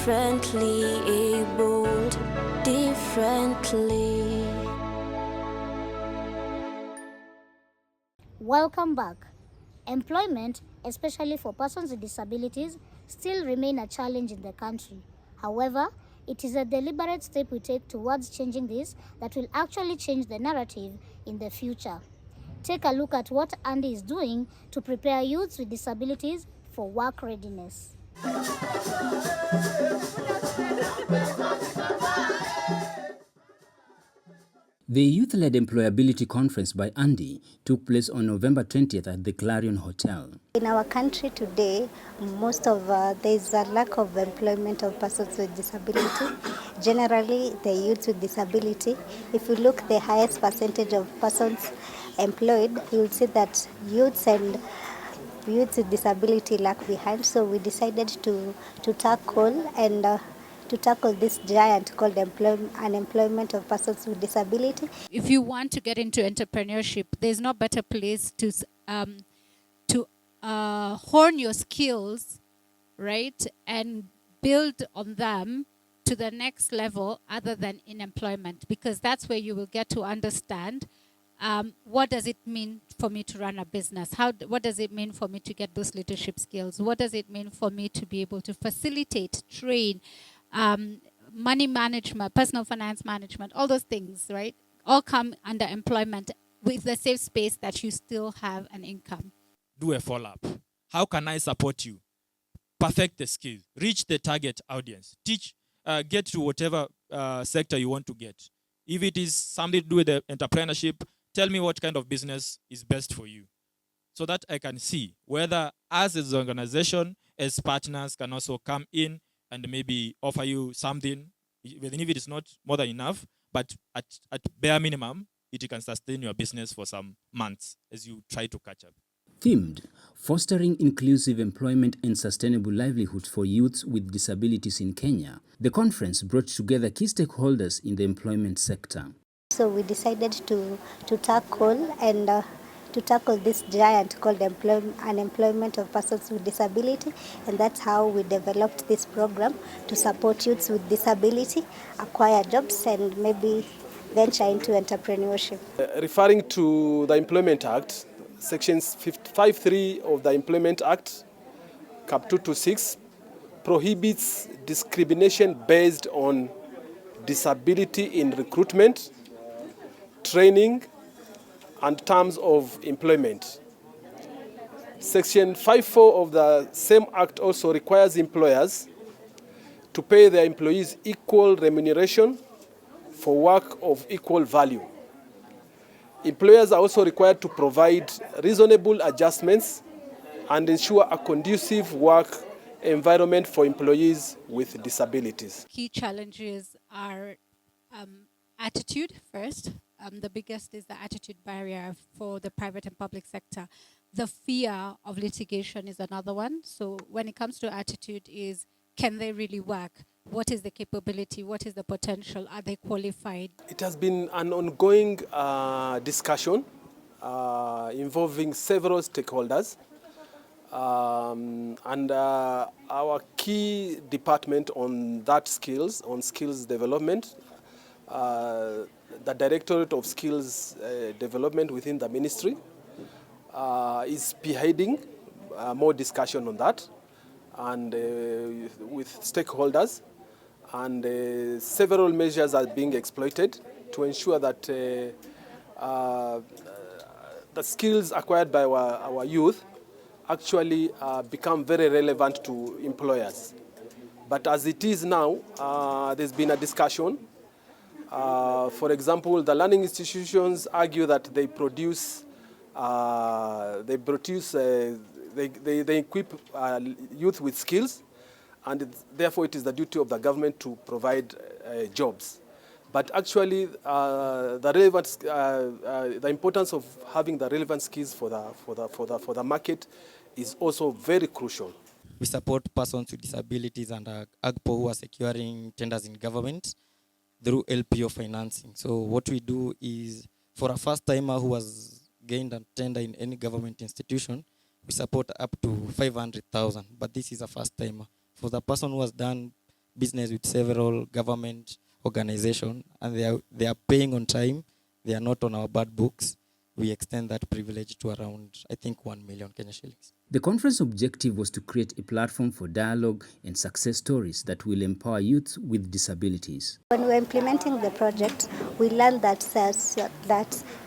differently abled, differently. Welcome back. Employment, especially for persons with disabilities, still remain a challenge in the country. However, it is a deliberate step we take towards changing this that will actually change the narrative in the future. Take a look at what Andy is doing to prepare youths with disabilities for work readiness. The Youth Led Employability Conference by Andy took place on November 20th at the Clarion Hotel. In our country today, there is a lack of employment of persons with disability. Generally, the youths with disability, if you look the highest percentage of persons employed, you will see that youths with disability lag behind. So we decided to tackle this giant called unemployment of persons with disability. If you want to get into entrepreneurship, there's no better place to hone your skills, right, and build on them to the next level other than in employment, because that's where you will get to understand what does it mean for me to run a business? What does it mean for me to get those leadership skills? What does it mean for me to be able to facilitate, train, money management, personal finance management, all those things, right? All come under employment with the safe space that you still have an income. Do a follow-up. How can I support you? Perfect the skills. Reach the target audience. Teach, get to whatever sector you want to get. If it is something to do with the entrepreneurship, tell me what kind of business is best for you, so that I can see whether us as an organization, as partners, can also come in and maybe offer you something, even if it is not more than enough, but at bare minimum, it can sustain your business for some months as you try to catch up. Themed, Fostering Inclusive Employment and Sustainable Livelihoods for Youths with Disabilities in Kenya, the conference brought together key stakeholders in the employment sector. So we decided to tackle this giant called unemployment of persons with disability, and that's how we developed this program to support youths with disability acquire jobs and maybe venture into entrepreneurship. Referring to the Employment Act, Sections 5.3 of the Employment Act, Cap 226, prohibits discrimination based on disability in recruitment, training, and terms of employment. Section 5.4 of the same act also requires employers to pay their employees equal remuneration for work of equal value. Employers are also required to provide reasonable adjustments and ensure a conducive work environment for employees with disabilities. Key challenges are attitude first. The biggest is the attitude barrier for the private and public sector. The fear of litigation is another one. So when it comes to attitude is, can they really work? What is the capability? What is the potential? Are they qualified? It has been an ongoing discussion involving several stakeholders. And our key department on skills development, the Directorate of Skills Development within the ministry is spearheading more discussion on that, and with stakeholders, and several measures are being exploited to ensure that the skills acquired by our youth actually become very relevant to employers. But as it is now, there's been a discussion. For example, the learning institutions argue that they equip youth with skills, and therefore it is the duty of the government to provide jobs. But actually, the importance of having the relevant skills for the market is also very crucial. We support persons with disabilities and AGPO who are securing tenders in government through LPO financing. So what we do is, for a first-timer who has gained a tender in any government institution, we support up to 500,000, but this is a first-timer. For the person who has done business with several government organizations, and they are paying on time. They are not on our bad books. We extend that privilege to around, I think, 1 million Kenya shillings. The conference objective was to create a platform for dialogue and success stories that will empower youth with disabilities. When we were implementing the project, we learned that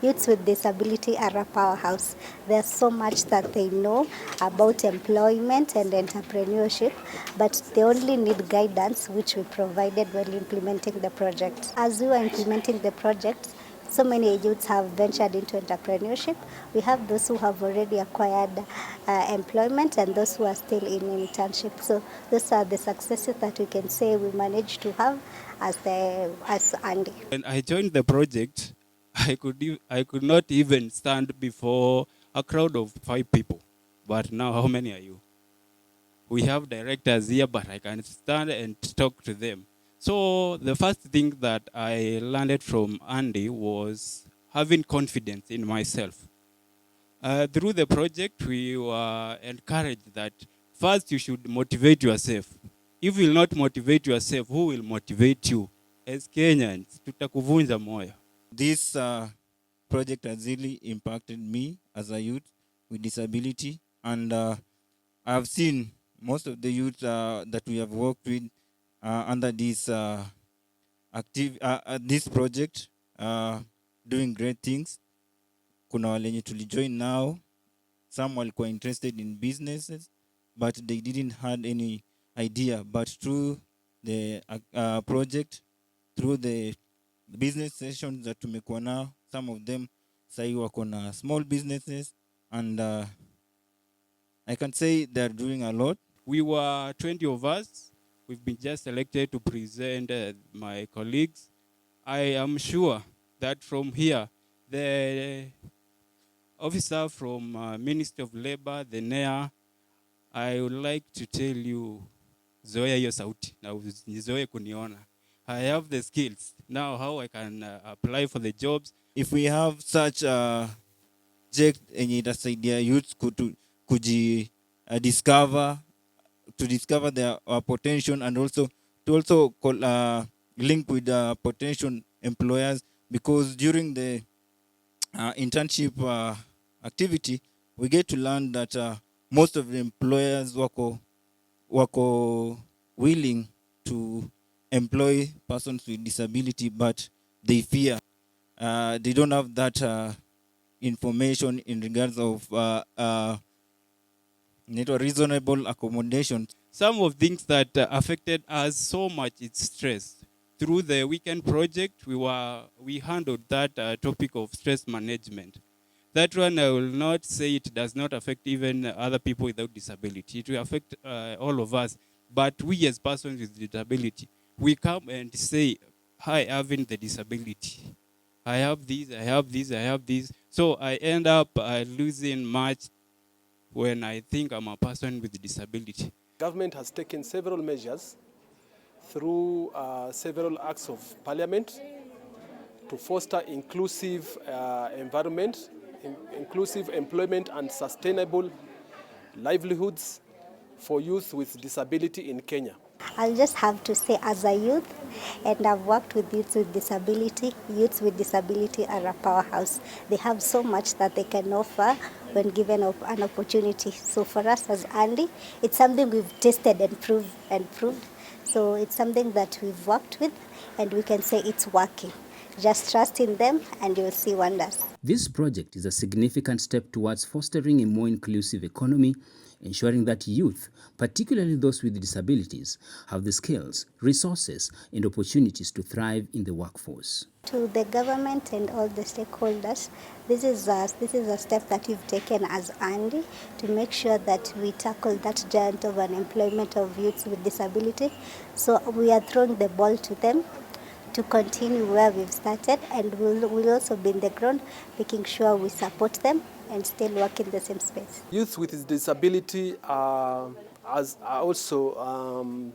youths with disability are a powerhouse. There's so much that they know about employment and entrepreneurship, but they only need guidance, which we provided while implementing the project. As we were implementing the project, so many youths have ventured into entrepreneurship. We have those who have already acquired employment and those who are still in internship. So those are the successes that we can say we managed to have as Andy. When I joined the project, I could not even stand before a crowd of 5 people. But now, how many are you? We have directors here, but I can stand and talk to them. So the first thing that I learned from Andy was having confidence in myself. Through the project, we were encouraged that first you should motivate yourself. If you will not motivate yourself, who will motivate you? As Kenyans, tutakuvunja moyo. This project has really impacted me as a youth with disability, and I've seen most of the youth that we have worked with under this this project doing great things. Kuna walenye tulijoin now, some walikuwa interested in businesses, but they didn't had any idea. But through the project, through the business sessions that tumekuwa now, some of them sahi wako na small businesses, and I can say they're doing a lot. We were 20 of us. We've been just selected to present my colleagues. I am sure that from here, the officer from Ministry of Labor, the NEA, I would like to tell you, zoea hiyo sauti, na usizoe kuniona. I have the skills. Now how I can apply for the jobs. If we have such a project yenye itasaidia youths discover their potential, and also to link with potential employers, because during the internship activity, we get to learn that most of the employers wako willing to employ persons with disability, but they fear they don't have that information in regards of reasonable accommodation. Some of things that affected us so much is stress. Through the weekend project, we handled that topic of stress management. That one, I will not say it does not affect even other people without disability. It will affect all of us. But we as persons with disability, we come and say, hi, having the disability. I have this, I have this, I have this. So I end up losing much when I think I'm a person with disability. Government has taken several measures through several acts of parliament to foster inclusive environment, inclusive employment and sustainable livelihoods for youth with disability in Kenya. I'll just have to say, as a youth, and I've worked with youths with disability are a powerhouse. They have so much that they can offer when given an opportunity. So for us as Andy, it's something we've tested and proved. So it's something that we've worked with, and we can say it's working. Just trust in them and you'll see wonders. This project is a significant step towards fostering a more inclusive economy, ensuring that youth, particularly those with disabilities, have the skills, resources, and opportunities to thrive in the workforce. To the government and all the stakeholders, this is a step that we've taken as Andy to make sure that we tackle that giant of unemployment of youths with disability. So we are throwing the ball to them to continue where we've started, and we'll also be in the ground making sure we support them and still work in the same space. Youth with disability are also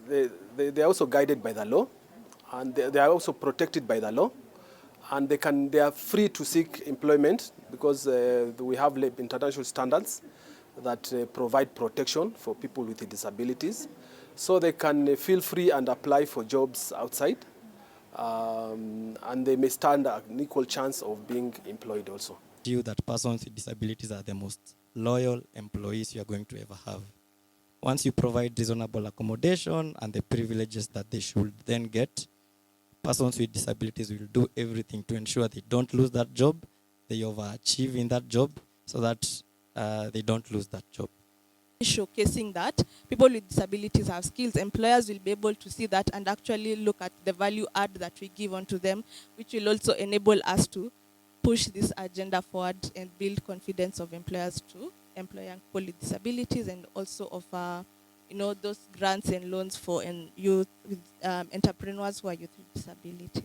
they are also guided by the law, and they are also protected by the law, and they are free to seek employment because we have international standards that provide protection for people with disabilities, so they can feel free and apply for jobs outside, and they may stand an equal chance of being employed also. You that persons with disabilities are the most loyal employees you are going to ever have. Once you provide reasonable accommodation and the privileges that they should then get, persons with disabilities will do everything to ensure they don't lose that job, they overachieve in that job, so that they don't lose that job. Showcasing that people with disabilities have skills, employers will be able to see that and actually look at the value add that we give onto them, which will also enable us to push this agenda forward and build confidence of employers to employ young people with disabilities, and also offer, those grants and loans for youth with entrepreneurs who are youth with disabilities.